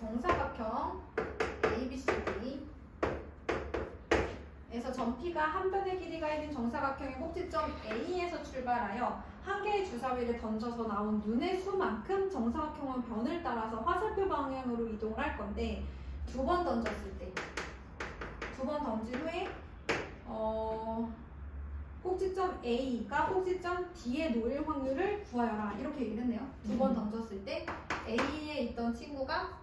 정사각형 ABCD 에서 점P가 한 변의 길이가 있는 정사각형의 꼭지점 A에서 출발하여 한 개의 주사위를 던져서 나온 눈의 수만큼 정사각형은 변을 따라서 화살표 방향으로 이동을 할 건데 두 번 던졌을 때 두 번 던진 후에 꼭지점 A가 꼭지점 D에 놓일 확률을 구하여라 이렇게 얘기를 했네요. 두 번 던졌을 때 A에 있던 친구가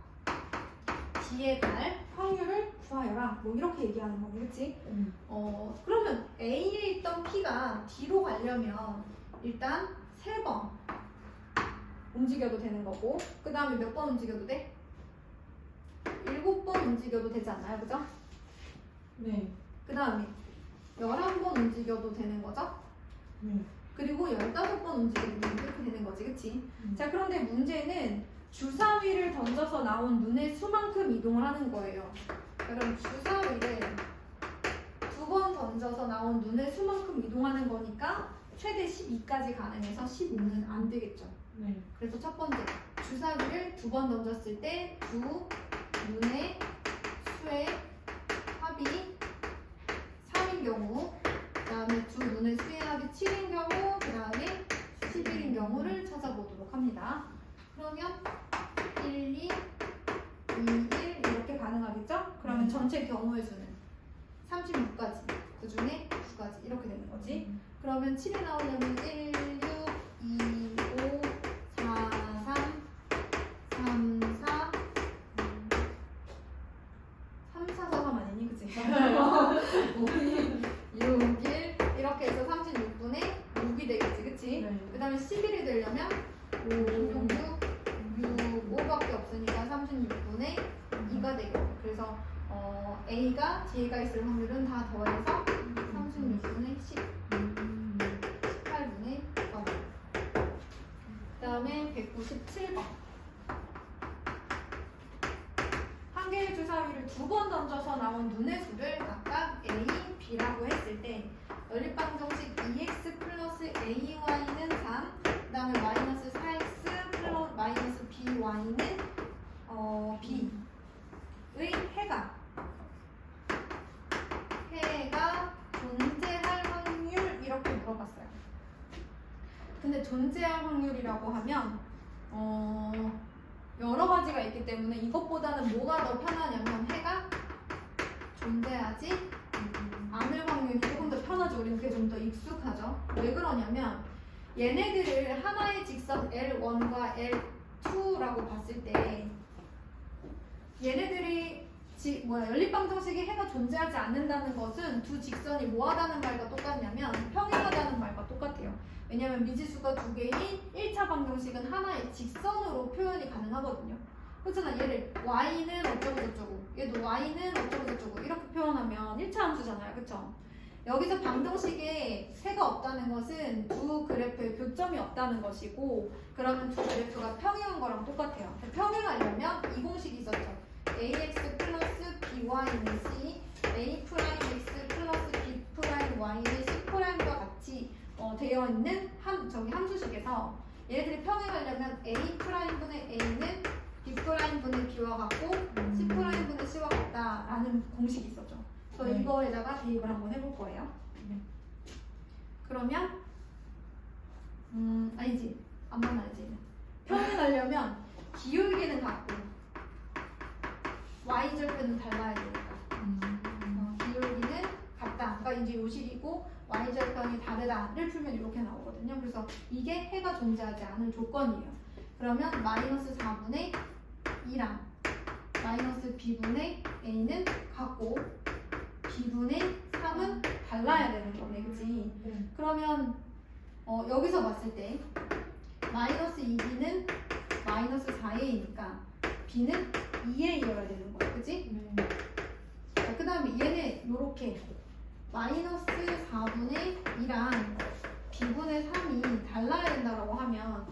D에 갈 확률을 구하여라 뭐 이렇게 얘기하는 거네, 그치? 그러면 A에 있던 P가 D로 가려면 일단 3번 움직여도 되는 거고 그 다음에 몇 번 움직여도 돼? 7번 움직여도 되지 않나요? 그죠? 네. 그 다음에 11번 움직여도 되는 거죠? 네. 그리고 15번 움직여도 이렇게 되는 거지, 그치? 자, 그런데 문제는 주사위를 던져서 나온 눈의 수만큼 이동을 하는 거예요. 자, 그럼 주사위를 두 번 던져서 나온 눈의 수만큼 이동하는 거니까 최대 12까지 가능해서 15는 안 되겠죠. 네. 그래서 첫 번째, 주사위를 두 번 던졌을 때 두 눈의 수의 합이 3인 경우, 그 다음에 두 눈의 수의 합이 7인 경우, 그 다음에 11인 경우를 찾아보도록 합니다. 그러면 1, 2, 2, 1 이렇게 가능하겠죠? 그러면 전체 경우의 수는 36까지, 그 중에 9까지 이렇게 되는 거지. 그러면 7이 나오려면 1, 6, 2, 5, 4, 3, 3, 4, 3, 4, 4, 3 아니니? 그치? 5, 6, 1 이렇게 해서 36분의 6이 되겠지, 그치? 네. 그 다음에 11이 되려면 5, 6, 6, 5밖에 없으니까 36분의 2가 되겠고 그래서 A가 D가 있을 확률은 다 더해서 36분의 10 18분의 4 그 다음에 197번 한 개의 주사위를 두 번 던져서 나온 눈의 수를 각각 A, B라고 했을 때 연립방정식 2x 플러스 AY는 3 그 다음에 마이너스 4x 플러스 마이너스 BY는 B의 해가 존재할 확률 이렇게 물어봤어요. 근데 존재할 확률이라고 하면 여러 가지가 있기 때문에 이것보다는 뭐가 더 편하냐면 해가 존재하지 않을 확률이 조금 더 편하죠. 우리는 그게 좀 더 익숙하죠. 왜 그러냐면 얘네들을 하나의 직선 L1과 L2라고 봤을 때 얘네들이 연립방정식에 해가 존재하지 않는다는 것은 두 직선이 뭐하다는 말과 똑같냐면 평행하다는 말과 똑같아요. 왜냐하면 미지수가 두 개인 1차 방정식은 하나의 직선으로 표현이 가능하거든요. 그렇잖아. 얘를 y는 어쩌고 저쩌고 얘도 y는 어쩌고 저쩌고 이렇게 표현하면 1차 함수잖아요. 그쵸? 여기서 방정식에 해가 없다는 것은 두 그래프에 교점이 없다는 것이고 그러면 두 그래프가 평행한 거랑 똑같아요. 평행하려면 이 공식이 있었죠. ax 플러스 by는 c, a 프라임 x 플러스 b 프라임 y는 c 프라임과 같이 되어 있는 함수식에서 얘네들이 평행하려면 a 프라임 분의 a는 b 프라임 분의 b와 같고 c 프라임 분의 c와 같다라는 공식이 있었죠. 그래서 이거에다가 대입을 한번 해볼 거예요. 그러면 아니지 안만 알지. 평행하려면 기울기는 같고 y절편은 닮아야 되니까 기울기는 같다. 그러니까 이제 요식이고 y절편이 다르다를 풀면 이렇게 나오거든요. 그래서 이게 해가 존재하지 않을 조건이에요. 그러면 마이너스 4분의 2랑 마이너스 b분의 a는 같고 b분의 3은 달라야 되는 거네, 그치? 그러면 여기서 봤을 때 마이너스 2b는 마이너스 4a니까 b는 2a여야 되는 거야, 그치? 자, 그 다음에 얘네 요렇게 마이너스 4분의 2랑 b분의 3이 달라야 된다고 하면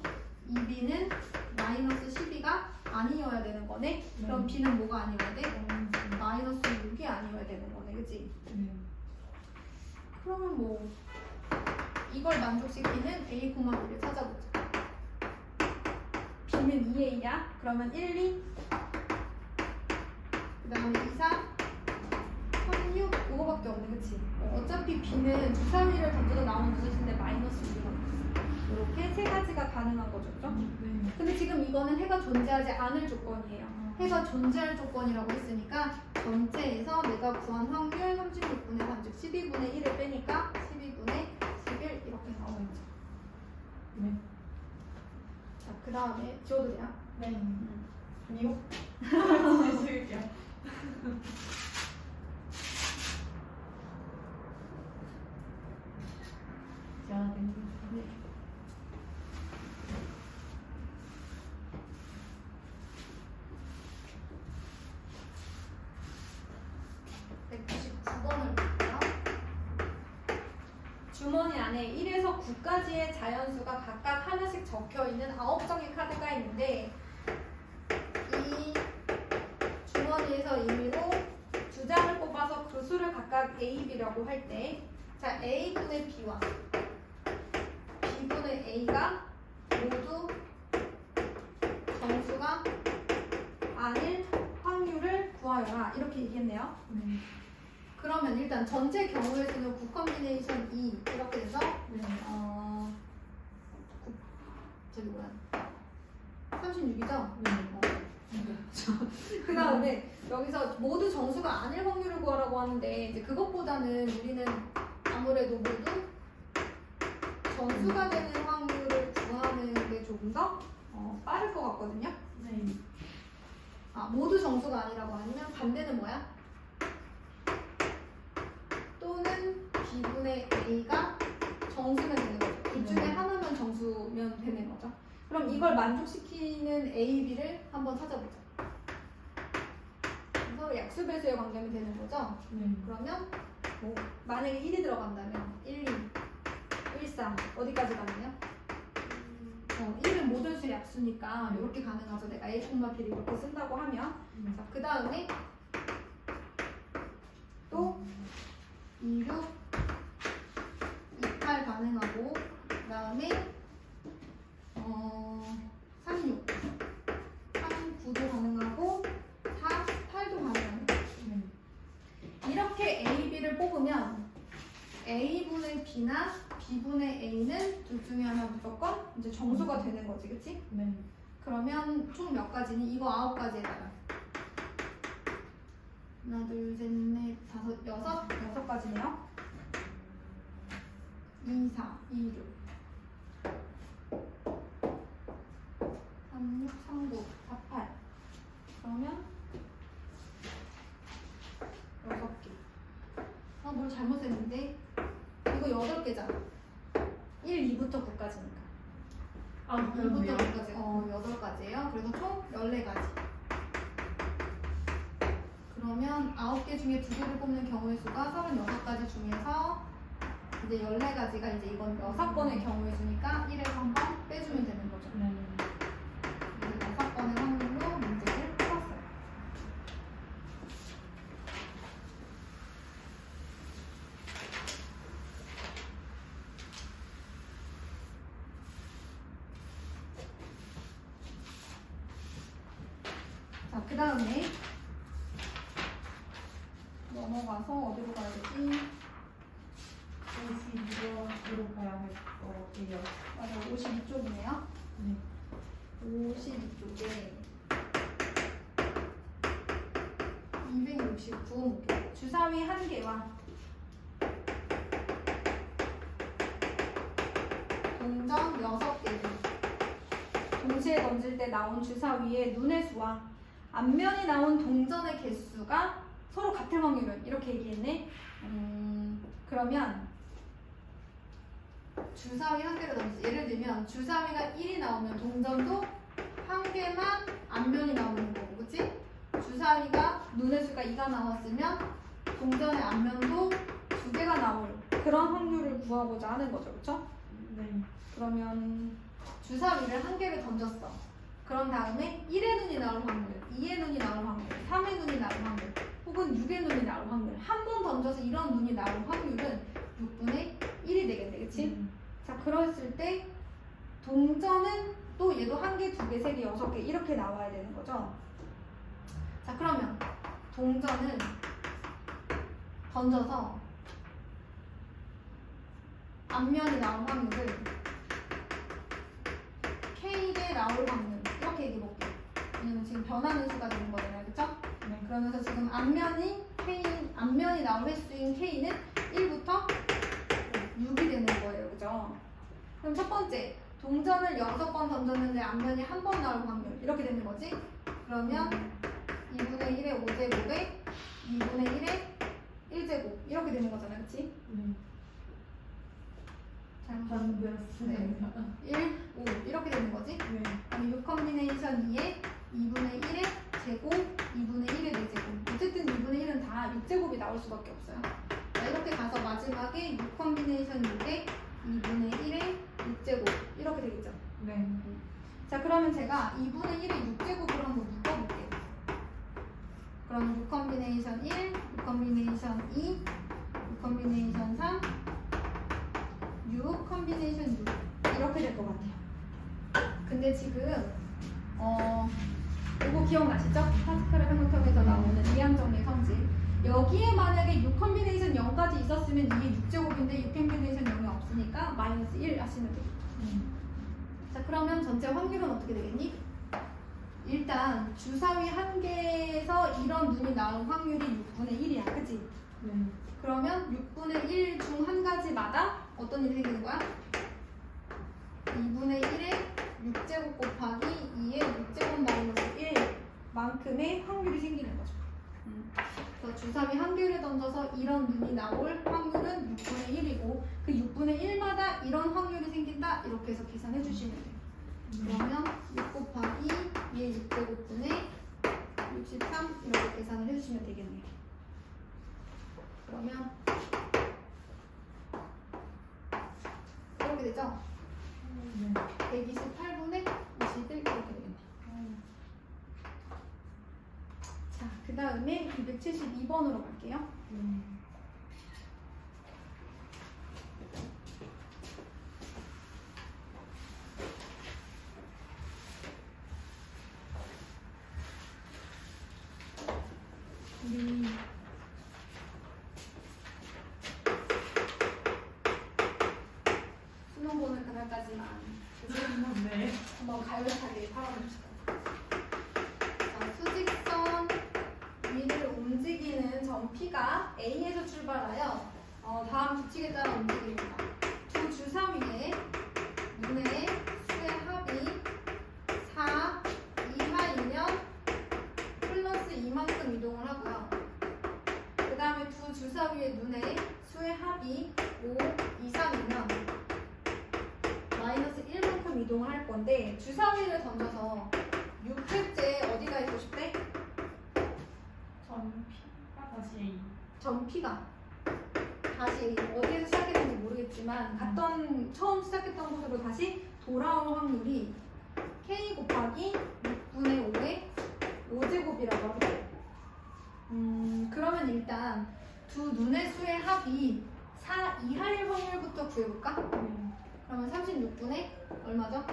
이 b는 마이너스 12가 아니어야 되는 거네? 그럼 b는 뭐가 아니어야 돼? 마이너스 6이 아니어야 되는 거네, 그치? 그러면 뭐 이걸 만족시키는 a, b를 찾아보자. b는 2a야? 그러면 1, 2 그 다음에 2, 4, 3, 6 이거밖에 없네. 그치? 어차피 B는 주사위를 던져도 나오는 숫자인데 마이너스 6이거든. 이렇게 세 가지가 가능한 거죠. 그죠? 네. 근데 지금 이거는 해가 존재하지 않을 조건이에요. 해가 존재할 조건이라고 했으니까 전체에서 내가 구한 확률 36분의 3, 즉 12분의 1을 빼니까 12분의 11 이렇게 나오겠죠. 네. 자, 그 다음에 지워도 돼요? 네. 아니요. 쓸게요. 자, 네. 199번을 볼게요. 주머니 안에 1에서 9까지의 자연수가 각각 하나씩 적혀있는 9장의 카드가 있는데 이 주머니에서 임의로 두 장을 뽑아서 그 수를 각각 A, B라고 할 때 자, A분의 B와 B분의 A가 모두 정수가 아닐 확률을 구하여라 이렇게 얘기했네요. 네. 그러면 일단 전체 경우의 수는 9 컨비네이션 2 이렇게 돼서 네. 저기 뭐야 36이죠? 네. 그 다음에 여기서 모두 정수가 아닐 확률을 구하라고 하는데 이제 그것보다는 우리는 아무래도 모두 정수가 되는 확률을 구하는 게 조금 더 빠를 것 같거든요. 네. 아, 모두 정수가 아니라고 하면 반대는 뭐야? 또는 B분의 A가 정수면 되는 거죠. 둘 중에 하나면 정수면 되는 거죠. 그럼 이걸 만족시키는 A, B를 한번 찾아보자. 서로 약수배수의 관계면 되는 거죠. 네. 그러면 뭐 만약에 1이 들어간다면 1, 2, 1, 3 어디까지 가느냐? 1은 모든 수의 약수니까 이렇게 가능하죠. 내가 A, B를 이렇게 쓴다고 하면 자, 그 다음에 또 2, 6, 2, 8 가능하고 그 다음에 3, 6, 3, 9도 가능하고 4, 8도 가능합니다. 네. 이렇게 A, B를 뽑으면 A분의 B나 B분의 A는 둘 중에 하나 무조건 이제 정수가 되는 거지, 그치? 네. 그러면 총 몇 가지니? 이거 9가지에다가 하나, 둘, 셋, 넷, 다섯, 여섯 가지네요. 2, 4, 2, 6 3, 6, 3, 9, 4, 8 그러면 6개 뭘 잘못 했는데 이거 8개잖아 1, 2부터 9까지니까 아, 2부터 그러네요. 9까지 8가지예요. 그래서 총 14가지 그러면 9개 중에 2개를 뽑는 경우의 수가 36가지 중에서 이제 14가지가 이제 이건 6번의 경우의 수니까 1에서 한 번 빼주면 되는 거죠. 네. 이제 6번의 확률로 문제를 풀었어요. 자, 그 다음에 넘어가서 어디로 가야 되지? 52번으로 가야 할 거예요. 맞아, 52쪽이네요. 네. 52쪽에 269개 주사위 1개와 동전 6개를 동시에 던질 때 나온 주사위의 눈의 수와 앞면이 나온 동전의 개수가 서로 같을 확률은 이렇게 얘기했네. 그러면 주사위 1개를 던지 예를 들면 주사위가 1이 나오면 동전도 1개만 앞면이 나오는 거고 그치? 주사위가 눈의 수가 2가 나왔으면 동전의 앞면도 2개가 나올 그런 확률을 구하고자 하는 거죠. 그쵸? 네. 그러면 주사위를 1개를 던졌어. 그런 다음에 1의 눈이 나올 확률, 2의 눈이 나올 확률, 3의 눈이 나올 확률, 혹은 6의 눈이 나올 확률. 한 번 던져서 이런 눈이 나올 확률은 6분의 1이 되겠네, 그치? 자, 그랬을 때 동전은 또 얘도 1개, 2개, 3개, 6개 이렇게 나와야 되는 거죠. 자, 그러면 동전을 던져서 앞면이 나올 확률을 K대 나올 확률 이렇게 얘기해 볼게요. 왜냐면 지금 변하는 수가 되는 거잖아요, 그렇죠? 네. 그러면서 지금 앞면이 나올 횟수인 K는 1부터 6이 되는 거예요, 그죠? 그럼 첫 번째 동전을 6번 던졌는데 앞면이 한 번 나올 확률 이렇게 되는 거지? 그러면 2분의 1의 5제곱에 2분의 1의 1제곱 이렇게 되는 거잖아요, 그치? 네. 잘못 반대였습니다. 1, 5 이렇게 되는 거지? 네. 그럼 6 컨비네이션 2에 2분의 1의 제곱, 2분의 1의 4제곱. 어쨌든 2분의 1은 다 6제곱이 나올 수밖에 없어요. 자, 이렇게 가서 마지막에 6 컨비네이션 6에 2분의 1의 6제곱 이렇게 되겠죠? 네. 자, 그러면 제가 2분의 1의 6제곱으로 한번 묶어볼게요. 그럼 6 컨비네이션 1, 6 컨비네이션 2, 6 컨비네이션 3, 6 컨비네이션 6 이렇게 될 것 같아요. 근데 지금 이거 기억나시죠? 파스칼의 회복형에서 나오는 이항정리의 성질. 여기에 만약에 6 컨비네이션 0까지 있었으면 이게 6제곱인데 6 컨비네이션 0이 없으니까 마이너스 1 하시면 되겠죠. 자, 그러면 전체 확률은 어떻게 되겠니? 일단 주사위 한 개에서 이런 눈이 나올 확률이 6분의 1이야, 그치? 네. 그러면 6분의 1 중 한 가지마다 어떤 일이 생기는 거야? 2분의 1에 6제곱 곱하기 2의 6제곱 마이너스 1 만큼의 확률이 생기는 거죠. 그래서 주사위 한 개를 던져서 이런 눈이 나올 확률은 6분의 1이고 그 6분의 1마다 이런 확률이 생긴다 이렇게 해서 계산해 주시면 돼요. 그러면 6 곱하기 2의 6제곱분의 63 이렇게 계산을 해주시면 되겠네요. 그러면 이렇게 되죠? 네. 128분의 21 이렇게 되겠네요. 자, 그 다음에 272번으로 갈게요. 네. 우리 수능 보는 그날까지만 그치? 네. 한번 가열차게 팔아봅시다. 자, 수직선 위를 움직이는 점 P가 A에서 출발하여 다음 규칙에 따라 움직입니다. 두 주사위에 눈의 수의 합이 4 이하이면 플러스 2만큼 이동을 하고요. 그 다음에 두 주사위의 눈의 수의 합이 5 이상이면 마이너스 1만큼 이동을 할 건데 주사위를 던져서 6회째 어디가 있고 싶대? 전 P가 다시 A. 점 P가 다시 어디에서 시작했는지 모르겠지만 갔던 처음 시작했던 곳으로 다시 돌아올 확률이 K 곱하기 6분의 5의 5제곱이라고 합니다. 그러면 일단 두 눈의 수의 합이 4 이하일 확률부터 구해볼까? 네. 그러면 36분의 얼마죠?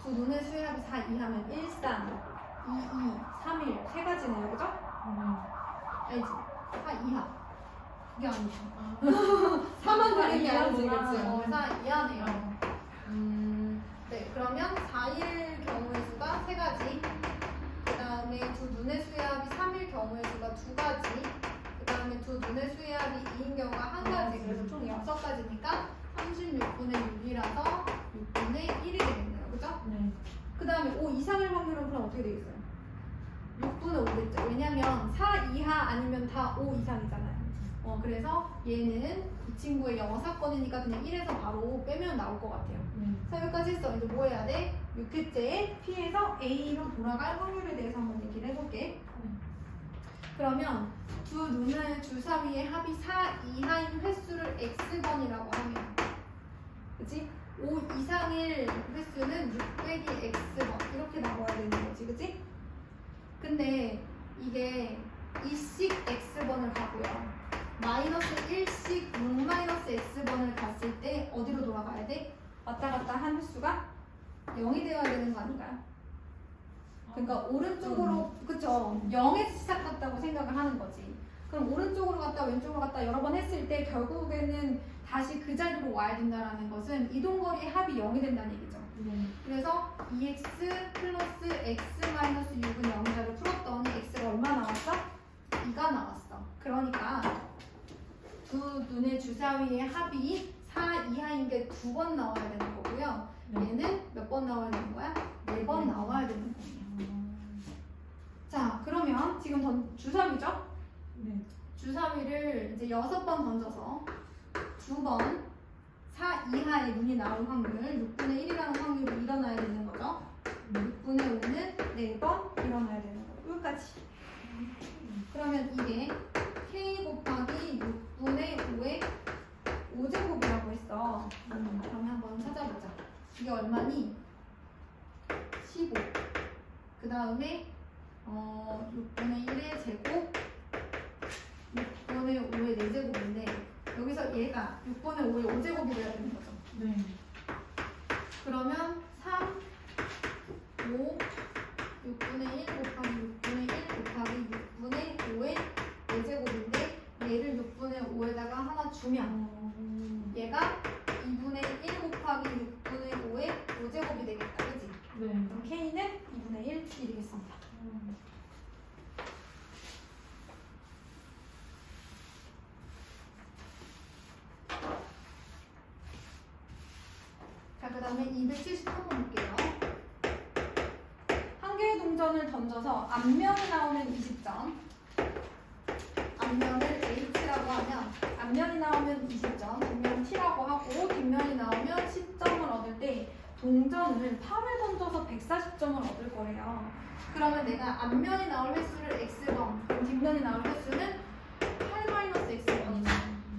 두 눈의 수의 합이 4 이하면 1, 3, 2, 2, 3, 1 세 가지네요, 그죠? 알지? 4 이하. 그게 아니죠. 4만 되는 게 아니지, 그치? 4 이하네요. 네, 그러면 4일 경우의 수가 3가지. 그 다음에 두 눈의 수의 합이 3일 경우의 수가 2가지. 그 다음에 두 눈의 수의 합이 2인 경우가 1가지. 그래서 총 6가지니까 36분의 6이라서 6분의 1이 되겠네요. 그죠? 네. 그 다음에 5 이상일 확률은 그럼 어떻게 되겠어요? 6분의 5겠죠. 왜냐면 4 이하 아니면 다 5 이상이잖아요. 그래서 얘는 이 친구의 영어 사건이니까 그냥 1에서 바로 빼면 나올 것 같아요. 네. 자, 여기까지 했어. 이제 뭐 해야 돼? 6회째에 P에서 A로 돌아갈 확률에 대해서 한번 얘기를 해볼게. 그러면 두 눈의 주사위의 합이 4 이하인 횟수를 X번이라고 하면 그치? 5 이상일 횟수는 6 빼기 X번 이렇게 나와야 되는 거지, 그치? 근데 이게 2씩 X번을 가고요. 마이너스 1씩 6 마이너스 X번을 갔을 때 어디로 돌아가야 돼? 왔다 갔다 한 횟수가 0이 되어야 되는 거 아닌가요? 그러니까 오른쪽으로 그쵸 0에서 시작했다고 생각을 하는 거지. 그럼 오른쪽으로 갔다 왼쪽으로 갔다 여러 번 했을 때 결국에는 다시 그 자리로 와야 된다라는 것은 이동거리의 합이 0이 된다는 얘기죠. 네. 그래서 2x 플러스 x 마이너스 6은 0자를 풀었더니 x가 얼마 나왔어? 2가 나왔어. 그러니까 두 눈의 주사위의 합이 4 이하인 게 2번 나와야 되는 거고요. 네. 얘는 몇 번 나와야 되는 거야? 4번 나와야 되는 거예요. 자, 그러면 지금 주사위죠? 네. 주사위를 이제 6번 던져서 2번 4 이하의 눈이 나올 확률 6분의 1이라는 확률이 일어나야 되는 거죠. 6분의 5는 4번 일어나야 되는 거고 여기까지. 그러면 이게 k 곱하기 6분의 5의 5제곱이라고 했어. 그러면 한번 찾아보자. 이게 얼마니? 15. 그 다음에 6분의 1의 제곱 6분의 5의 4제곱인데 여기서 얘가 6분의 5의 5제곱이 돼야 되는 거죠. 네. 그러면 3, 5, 6분의 1 곱하기 6분의 1 곱하기 6분의 5의 4제곱인데 얘를 6분의 5에다가 하나 주면 얘가 2분의 1 곱하기 6분의 5의 5제곱이 되겠다. 그치? 네. 그럼 K는 2분의 1이 되겠습니다. 자, 그 다음에 273번 볼게요. 한 개의 동전을 던져서 앞면이 나오면 20점, 앞면을 H라고 하면 앞면이 나오면 20점, 뒷면 T라고 하고 뒷면이 나오면 10점을 얻을 때 동전을 8을 던져서 140점을 얻을 거래요. 그러면 내가 앞면이 나올 횟수를 X번, 그럼 뒷면이 나올 횟수는 8-X번이죠.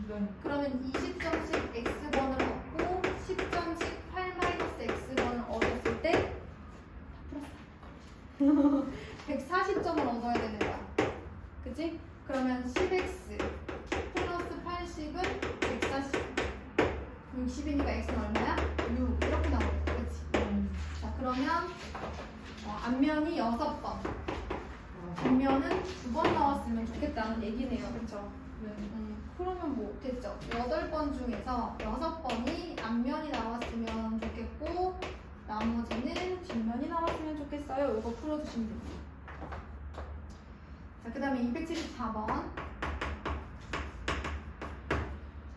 네. 그러면 20점씩 X번을 얻고 10점씩 8-X번을 얻었을 때 140점을 얻어야 되는 거야. 그치? 그러면 10X 플러스 80은 140. 60이니까 X는 얼마야? 6. 이렇게 나오겠다. 그치? 자, 그러면 앞면이 6번, 뒷면은 2번 나왔으면 좋겠다는 얘기네요. 그쵸? 네. 그러면 뭐 됐죠? 8번 중에서 6번이 앞면이 나왔으면 좋겠고 나머지는 뒷면이 나왔으면 좋겠어요. 이거 풀어주시면 됩니다. 자, 그 다음에 274번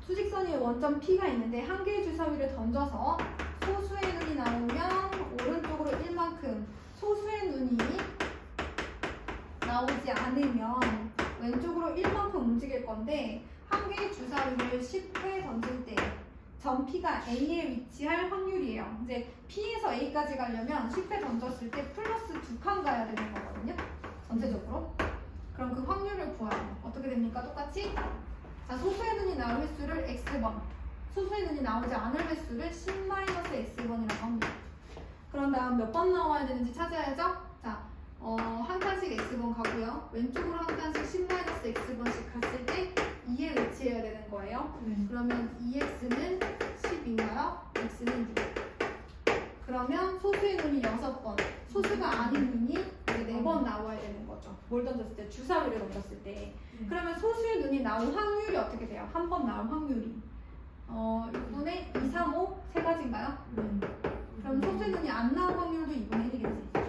수직선이 원점 P가 있는데 한 개의 주사위를 던져서 소수의 눈이 나오면 오른쪽으로 1만큼 소수의 눈이 나오지 않으면 왼쪽으로 1만큼 움직일 건데 한 개의 주사위를 10회 던질 때 점 P가 A에 위치할 확률이에요. 이제 P에서 A까지 가려면 10회 던졌을 때 플러스 2칸 가야 되는 거거든요. 전체적으로. 그럼 그 확률을 구하요. 어떻게 됩니까? 똑같이? 자, 소수의 눈이 나올 횟수를 X번, 소수의 눈이 나오지 않을 횟수를 10-X번이라고 합니다. 그런 다음 몇 번 나와야 되는지 찾아야죠? 자, 한 칸씩 X번 가고요. 왼쪽으로 한 칸씩 10-X번씩 갔을 때 2에 위치해야 되는 거예요. 네. 그러면 2X는 10인가요? X는 6. 그러면 소수의 눈이 6번, 소수가 아닌 눈이 이제 4번 나와야 되는 거죠. 뭘 던졌을 때? 주사위를 던졌을 때. 그러면 소수의 눈이 나올 확률이 어떻게 돼요? 한 번 나올 확률이 6분의 2, 3, 5 세 가지인가요? 네. 그럼 소수의 눈이 안 나올 확률도 2분의 1이겠지.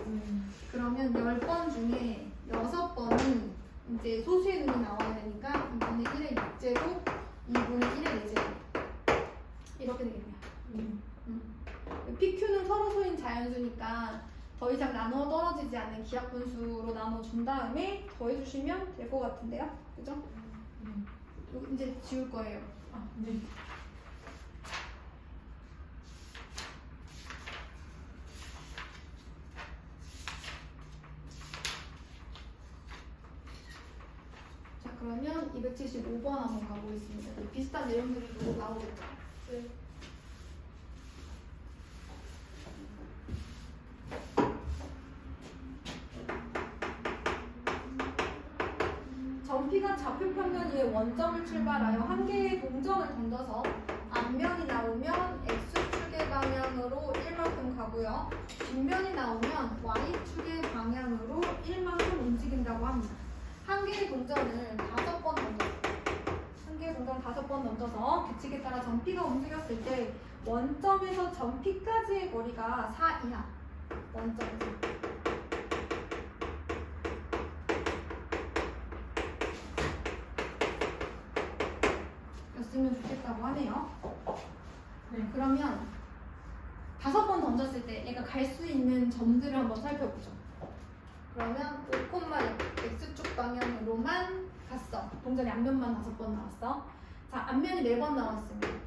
그러면 10번 중에 6번이 이제 소수의 눈이 나와야 되니까 2분의 1의 6제곱, 2분의 1의 4제곱 이렇게 되겠네요. PQ는 서로 소인 자연수니까 더 이상 나누어 떨어지지 않는 기하분수로 나눠준 다음에 더해주시면 될 것 같은데요? 그죠? 여기 이제 지울 거예요. 아, 네. 자, 그러면 275번 한번 가보겠습니다. 비슷한 내용들이 또 나오겠죠? 네. 점P가 좌표평면 위에 원점을 출발하여 한 개의 동전을 던져서 앞면이 나오면 X축의 방향으로 1만큼 가고 가고요. 뒷면이 나오면 Y축의 방향으로 1만큼 움직인다고 합니다. 한 개의 동전을 5번 던졌어요. 한 개의 동전을 5번 던져서 규칙에 따라 점P가 움직였을 때 원점에서 점P까지의 거리가 4 이하. 원점에서. 였으면 좋겠다고 하네요. 네. 그러면 5번 던졌을 때 얘가 갈 수 있는 점들을 한번 살펴보죠. 그러면 5, X축 방향으로만 갔어. 동전이 앞면만 5번 나왔어. 자, 앞면이 4번 나왔으면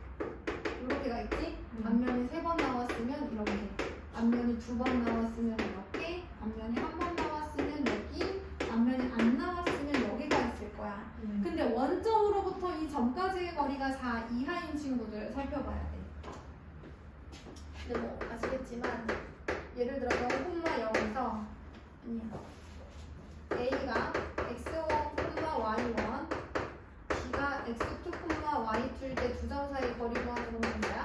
이렇게 가겠지? 앞면이 3번 나왔으면 이렇게. 앞면이 2번 나왔으면 이렇게. 앞면이 1번 나왔으면 여기. 앞면이 안 나왔으면 여기가 있을 거야. 근데 원점으로부터 이 점까지의 거리가 4 이하인 친구들 살펴봐야 돼. 근데 뭐 아시겠지만 예를 들어 0,0에서 A가 x1, y1, B가 x2, y2일 때 두 점 사이 거리 구하는 건 뭐야?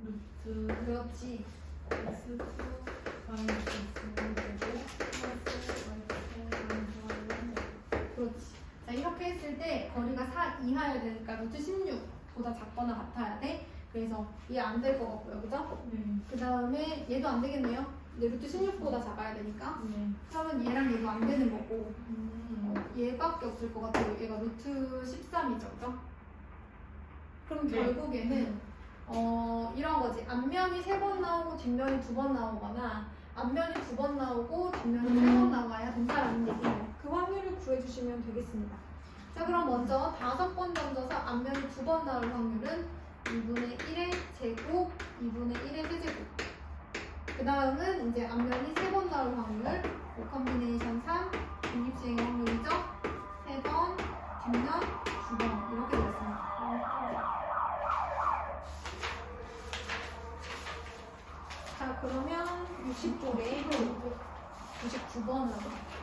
루트 그렇지. x2 마이너스 되고 플러스 y2 그렇지. 자, 이렇게 했을 때 거리가 4 이하여야 되니까 루트 16보다 작거나 같아야 돼. 그래서 얘 안 될 것 같고요. 그죠? 네. 그 다음에 얘도 안 되겠네요. 근데 루트 16보다 작아야 되니까. 네. 그러면 얘랑 얘도 안 되는 거고. 얘밖에 없을 것 같아요. 얘가 루트 13이죠. 그죠? 그럼 네. 결국에는 이런 거지. 앞면이 3번 나오고 뒷면이 2번 나오거나 앞면이 2번 나오고 뒷면이 3번 나와야 동사라는 얘기예요. 그 확률을 구해주시면 되겠습니다. 자, 그럼 먼저 5번 던져서 앞면이 2번 나올 확률은 2분의 1의 제곱, 2분의 1의 세제곱. 그 다음은 이제 앞면이 3번 나올 확률, 5컴비네이션 3, 중립주행 확률이죠. 3번, 뒷면 2번 이렇게 되었습니다. 자, 그러면 60쪽에 99번으로 갈게요.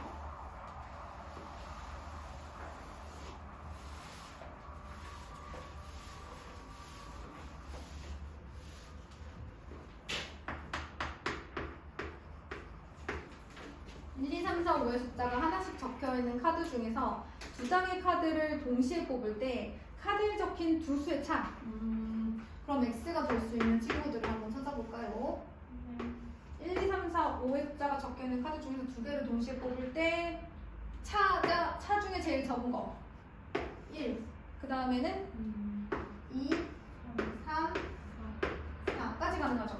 의 숫자가 하나씩 적혀있는 카드 중에서 2장의 카드를 동시에 뽑을 때 카드에 적힌 두 수의 차. 그럼 X가 될 수 있는 친구들을 한번 찾아볼까요? 1, 2, 3, 4, 5의 숫자가 적혀있는 카드 중에서 2개를 동시에 뽑을 때 차 중에 제일 적은 거 1. 그 다음에는 2, 3, 4까지 가능하죠.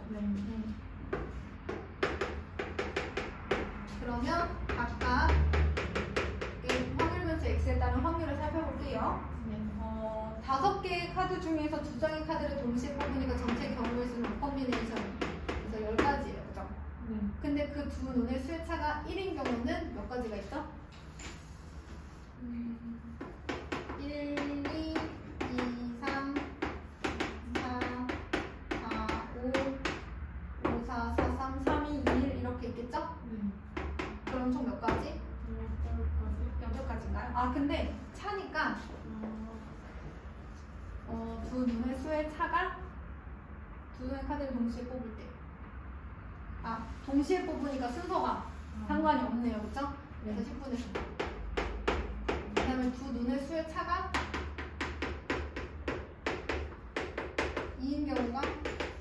그러면 각각 확률 변수 X에 따른 확률을 살펴볼게요. 5개의 카드 중에서 2장의 카드를 동시에 뽑으니까 전체 경우의 수는 콤비네이션. 그래서 10가지예요. 그죠? 근데 그 두 눈의 수의 차가 1인 경우는 몇 가지가 있어? 1, 2, 2, 3, 4, 4, 5, 5, 4, 4, 3, 3, 2, 1 이렇게 있겠죠? 그럼 총 몇 가지? 8가지인가요? 아, 근데 차니까 두 눈의 수의 차가 두 눈의 카드를 동시에 뽑을 때 동시에 뽑으니까 순서가 상관이 없네요. 그쵸? 그래서 10분의 3. 그 다음에 두 눈의 수의 차가 2인 경우가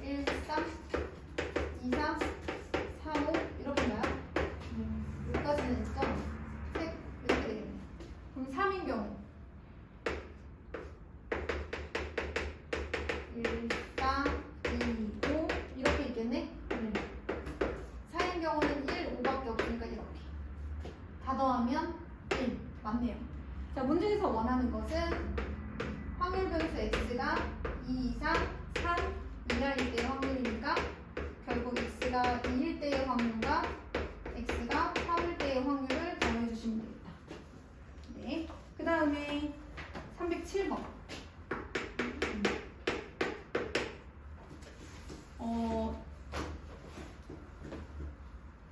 1, 3, 2, 3, 3, 5 이렇게 나요? 여기까지는 있어. 색 이렇게 되겠네. 그럼 3인 경우 1, 4, 2, 5 이렇게 있겠네? 4인 경우는 1, 5밖에 없으니까 이렇게. 다 더하면 1. 맞네요. 자, 문제에서 원하는 것은 확률 변수 X가 2 이상 3 이하일 때의 확률이니까 결국 X가 2일 때의 확률과 X가 3일 때의 확률을 정해주시면 되겠다. 네. 그 다음에 307번.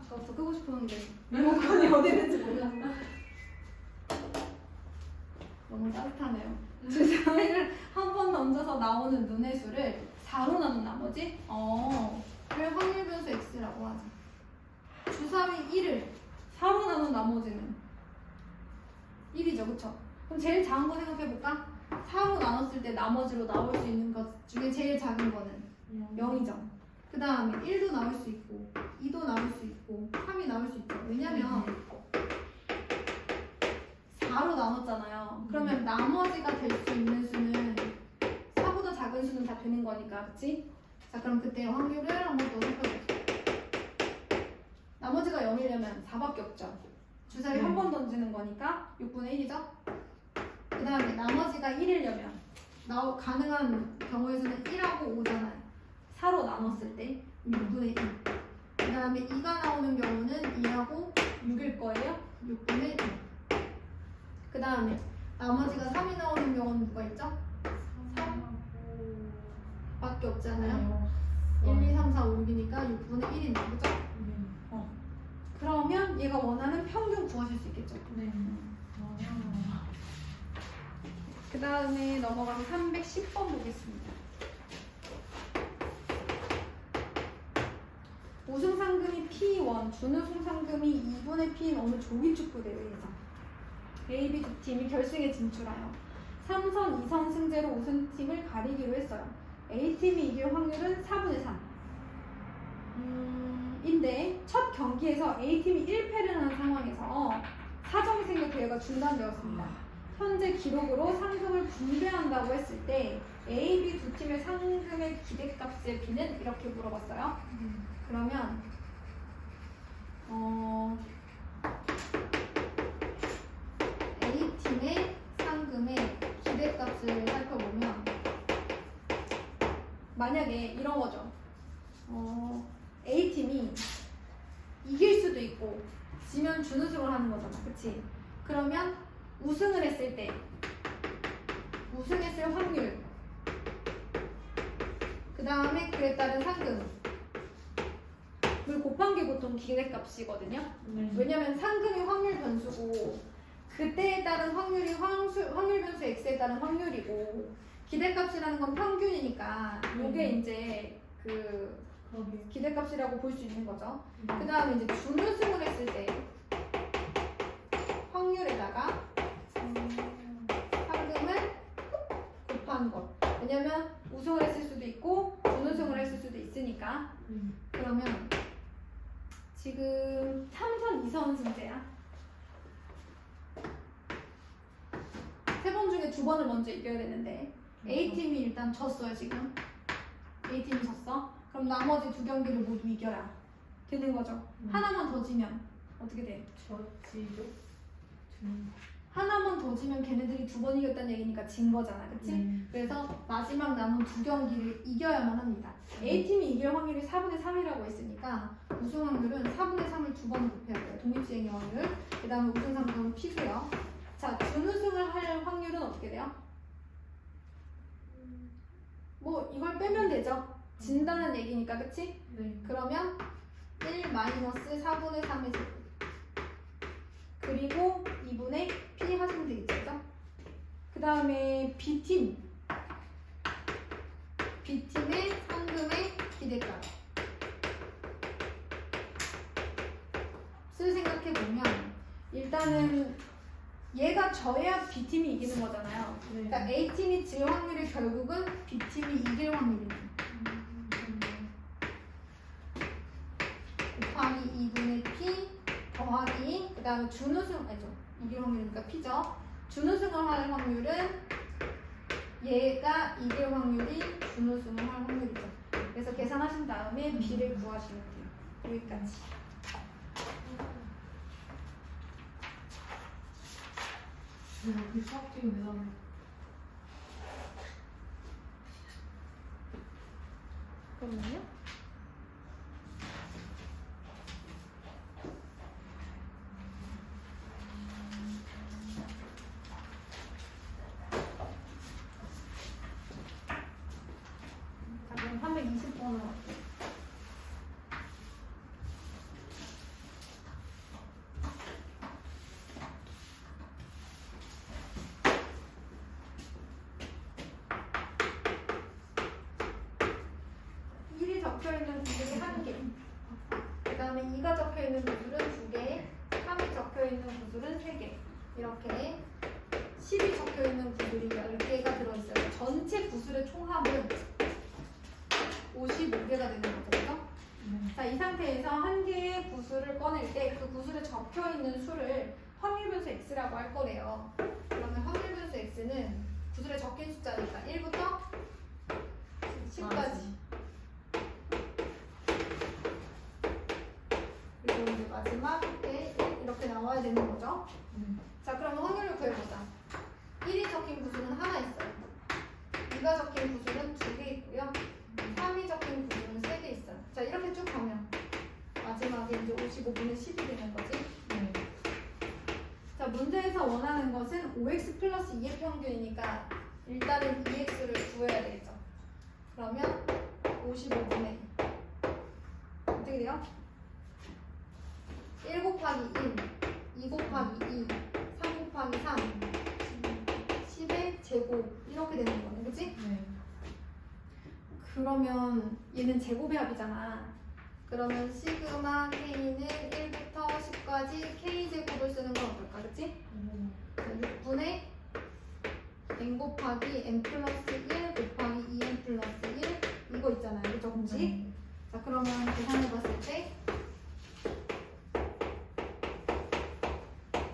아까부터 끄고 싶었는데 리모컨이 어디 있는지 몰라. 너무 따뜻하네요. 주사위를 한 번 던져서 나오는 눈의 수를 4로 나눈 나머지? 그걸 확률 변수 x라고 하자. 주사위 1을 4로 나눈 나머지는 1이죠, 그쵸? 그럼 제일 작은 거 생각해볼까? 4로 나눴을 때 나머지로 나올 수 있는 것 중에 제일 작은 거는 0이죠. 그 다음에 1도 나올 수 있고 2도 나올 수 있고 3이 나올 수 있죠. 왜냐면 4로 나눴잖아요. 그러면 나머지가 될 수 있는 수는 4보다 작은 수는 다 되는 거니까, 그치? 자, 그럼 그때 확률을 한번 더 살펴보자. 나머지가 0이려면 4밖에 없죠. 주사위 한 번 던지는 거니까 6분의 1이죠. 그 다음에 나머지가 1이려면 가능한 경우에서는 1하고 5잖아요. 4로 나눴을 때 6분의 1. 그 다음에 2가 나오는 경우는 2하고 6일 거예요. 6분의 1. 그 다음에 나머지가 3이 나오는 경우는 누가 있죠? 3 밖에 없잖아요. 1, 2, 3, 4, 5, 6이니까 6분의 1이네, 그죠? 그러면 얘가 원하는 평균 구하실 수 있겠죠? 네. 그 다음에 넘어가서 310번 보겠습니다. 우승 상금이 P1, 준우승 상금이 2분의 P인 어느 조기축구 대회에서 A, B 두 팀이 결승에 진출하여 3선, 2선 승제로 우승팀을 가리기로 했어요. A팀이 이길 확률은 4분의 3. 인데 첫 경기에서 A팀이 1패를 한 상황에서 사정이 생겨 대회가 중단되었습니다. 현재 기록으로 상금을 분배한다고 했을 때 A, B 두 팀의 상금의 기대값의 B는 이렇게 물어봤어요. 그러면 A팀의 상금의 기대값을 살펴보면 만약에 이런 거죠. A팀이 이길 수도 있고 지면 준우승을 하는 거잖아, 그치? 그러면 우승을 했을 때 우승했을 확률, 그 다음에 그에 따른 상금을 곱한 게 보통 기대값이거든요. 왜냐면 상금이 확률 변수고 그때에 따른 확률이 확률 변수 x에 따른 확률이고 기대값이라는 건 평균이니까 이게 이제 그 기대값이라고 볼 수 있는 거죠. 그 다음에 이제 준우승을 했을 때 확률에다가 상금을 곱한 것. 왜냐면 우승을 했을 수도 있고 준우승을 했을 수도 있으니까. 그러면 지금 3선, 2선 승제야. 3번 중에 2번을 먼저 이겨야 되는데 A팀이 일단 졌어요, 지금. A팀이 졌어. 그럼 나머지 2경기를 모두 이겨야 되는 거죠. 하나만 더 지면 어떻게 돼? 저지죠? 하나만 더 지면 걔네들이 2번 이겼다는 얘기니까 진 거잖아, 그치? 그래서 마지막 남은 2경기를 이겨야만 합니다. A팀이 이길 확률이 4분의 3이라고 했으니까 우승 확률은 4분의 3을 2번 곱해야 돼요. 독립시행의 확률. 그 다음에 우승 상금은 P고요. 자, 준우승을 할 확률은 어떻게 돼요? 뭐 이걸 빼면 되죠. 진다는 얘기니까, 그치? 네. 그러면 1 마이너스 4분의 3의 제곱 그리고 2분의 P 하시면 되겠죠? 그 다음에 B팀의 상금의 기대값을 생각해보면 일단은 얘가 져야 B팀이 이기는 거잖아요. 그러니까 A팀이 질 확률이 결국은 B팀이 이길 확률입니다. 곱하기 2분의 P 더하기 그 다음에 준우승, 아니죠, 이길 확률이니까 P죠. 준우승을 할 확률은 얘가 이길 확률이 준우승을 할 확률이죠. 그래서 계산하신 다음에 B를 구하시면 돼요. 여기까지. 그 수학적인 대답을 그러면요? 자, 그럼 320번으로 갈게요. 적혀있는 구슬이 1개, 그 다음에 2가 적혀있는 구슬은 2개, 3이 적혀있는 구슬은 3개, 이렇게 10이 적혀있는 구슬이 10개가 들어있어요. 전체 구슬의 총합은 55개가 되는 거죠. 그죠? 자, 이 상태에서 한 개의 구슬을 꺼낼 때 그 구슬에 적혀있는 수를 확률분수 x라고 할 거래요. 그러면 확률분수 x는 구슬에 적힌 숫자니까 1부터 10까지. 그리고 이제 마지막에 이렇게 나와야 되는 거죠. 자, 그러면 확률을 구해보자. 1이 적힌 구슬은 하나 있어요. 2가 적힌 구슬은 2개 있고요. 3이 적힌 구슬은 3개 있어요. 자, 이렇게 쭉 가면 마지막에 이제 55분의 10이 되는 거지. 자, 문제에서 원하는 것은 5x 플러스 2의 평균이니까 일단은 2x를 구해야 되겠죠. 그러면 55분의 2 어떻게 돼요? 1 곱하기 1, 2 곱하기 2, 3 곱하기 3, 10의 제곱 이렇게 되는 거네, 그치? 그러면 얘는 제곱의 합이잖아. 그러면 시그마 k는 1부터 10까지 k제곱을 쓰는 건 어떨까, 그치? 6분의 n 곱하기 n 플러스 1 곱하기 2n 플러스 1 이거 있잖아요, 그죠, 공식? 자, 그러면 계산해봤을 때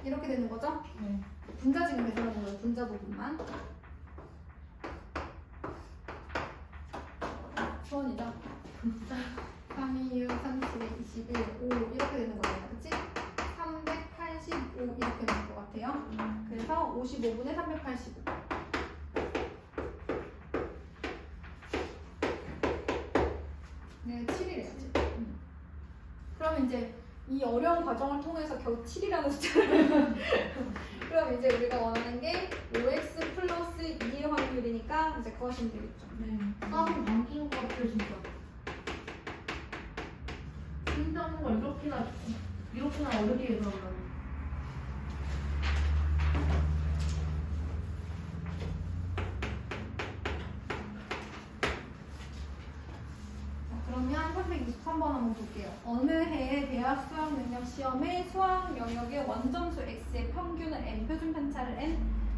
이렇게 되는 거죠? 분자 지금 계산하는 거예요, 분자 부분만. 수원이다. 3, 2, 6, 30에 21, 5 이렇게 되는 거잖아요, 그치? 385 이렇게 되는 것 같아요. 그래서 55분의 385. 네, 7이래야지. 그럼 이제 이 어려운 과정을 통해서 겨우 7이라는 숫자를 그럼 이제 우리가 원하는 게 5x 플러스 2의 확률이니까 이제 구하시면 되겠죠. 싸움 남긴 것 같아 진짜. 진짜가 이렇게나 어렵게 해서 그러면 323번 한번 볼게요. 어느 해의 대학 수학 능력 시험의 수학 영역의 원점수 x의 평균을 n, 표준 편차를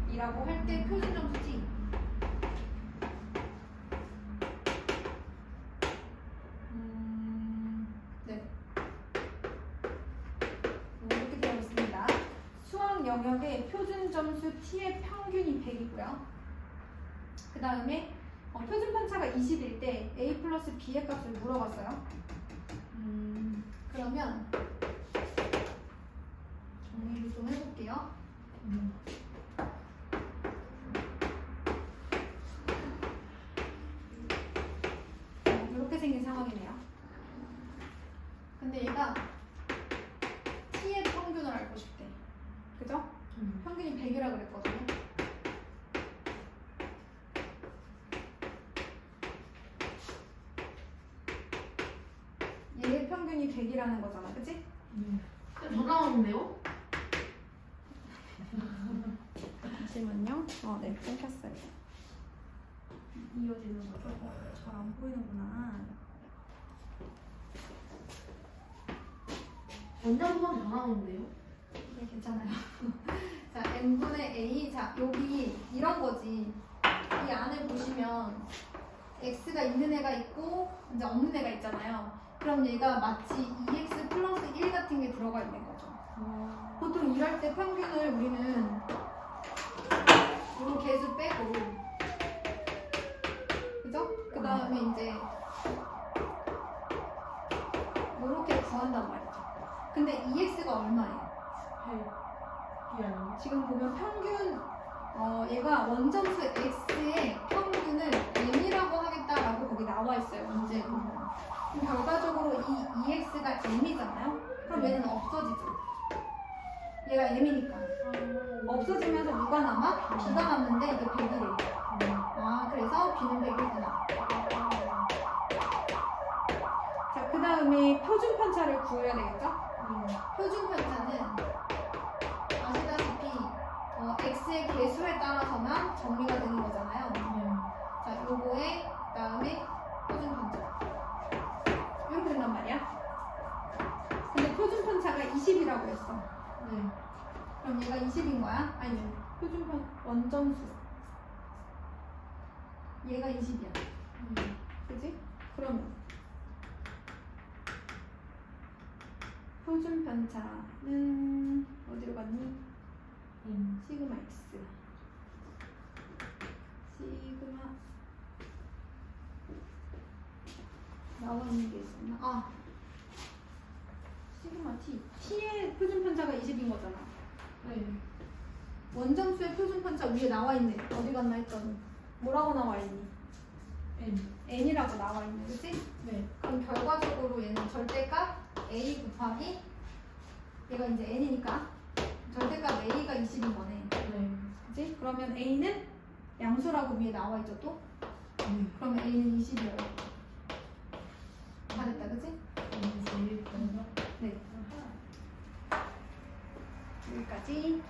n이라고 할 때 표준 점수지. 네. 이렇게 되어 있습니다. 수학 영역의 표준 점수 t의 평균이 100이고요. 그 다음에 표준 편차가 20일 때 a 플러스 b의 값을 물어봤어요. 그러면 정리를 좀 해볼게요. 이렇게 생긴 상황이네요. 근데 얘가 t의 평균을 알고 싶대. 그죠? 평균이 100이라 그랬거든요. 얘의 평균이 100이라는 거잖아, 그치? 더 나오는데요? 잠시만요. 네, 끊겼어요. 이어지는 거죠? 잘 안 보이는구나. 원장보다 더 나오는데요? 네, 괜찮아요. 자, n분의 a. 자, 여기 이런 거지. 이 안에 보시면 x가 있는 애가 있고 이제 없는 애가 있잖아요. 그럼 얘가 마치 2x 플러스 1 같은 게 들어가 있는 거죠. 보통 이럴 때 평균을 우리는 이런 개수 빼고, 그죠? 그 다음에 이제 이렇게 구한단 말이죠. 근데 2x가 얼마예요? 지금 보면 평균, 얘가 원점수 x의 평균을 n이라고 하겠다라고 거기 나와 있어요, 문제에 보면. 그럼 결과적으로 이 2x가 m이잖아요? 그럼 얘는 없어지죠. 얘가 m이니까. 없어지면서 누가 남아? b가 남는데 이게 100이래요. 아, 그래서 b는 100이구나. 자, 그 다음에 표준 편차를 구해야 되겠죠? 표준 편차는 아시다시피 x의 개수에 따라서만 정리가 되는 거잖아요. 자, 요거에 그다음에 표준 편차. 20이라고 했어. 네. 그럼 얘가 20인 거야? 아니, 표준편 원점수. 얘가 20이야. 그지? 그러면 표준 편차는 어디로 갔니? 시그마 x. 시그마 나와 있는 게 있었나? 아, 시그마 t. t의 표준 편차가 20인 거잖아. 네. 원점수의 표준 편차 위에 나와 있네. 어디 갔나 했더니 뭐라고 나와 있니? n이라고 나와 있네, 그치? 네. 그럼 결과적으로 얘는 절대값 a 곱하기 얘가 이제 n이니까 절대값 a가 20인 거네. 네. 그치? 그러면 a는 양수라고 위에 나와 있죠 또? 네. 그러면 a는 20이에요. 다 됐다, 그치? 제일 먼저. 네. 여기까지.